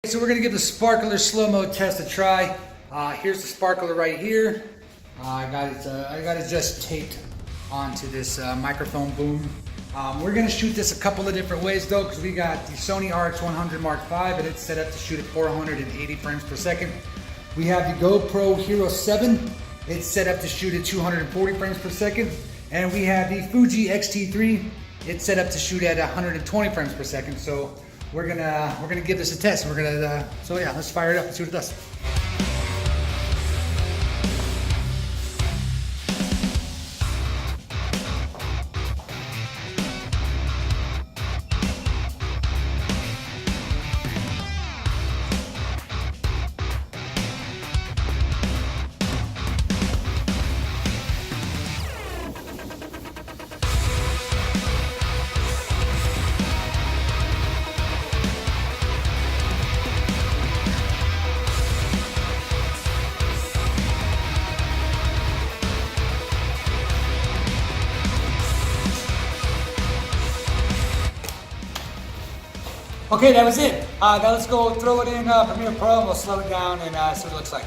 So we're gonna give the sparkler slow-mo test a try. Here's the sparkler right here. I got it just taped onto this microphone boom. We're gonna shoot this a couple of different ways though, because we got the Sony RX100 Mark V and it's set up to shoot at 480 frames per second. We have the GoPro Hero 7. It's set up to shoot at 240 frames per second. And we have the Fuji X-t3. It's set up to shoot at 120 frames per second. So we're gonna give this a test. So yeah, let's fire it up and see what it does. Okay, that was it. Now let's go throw it in Premiere Pro and we'll slow it down and see what it looks like.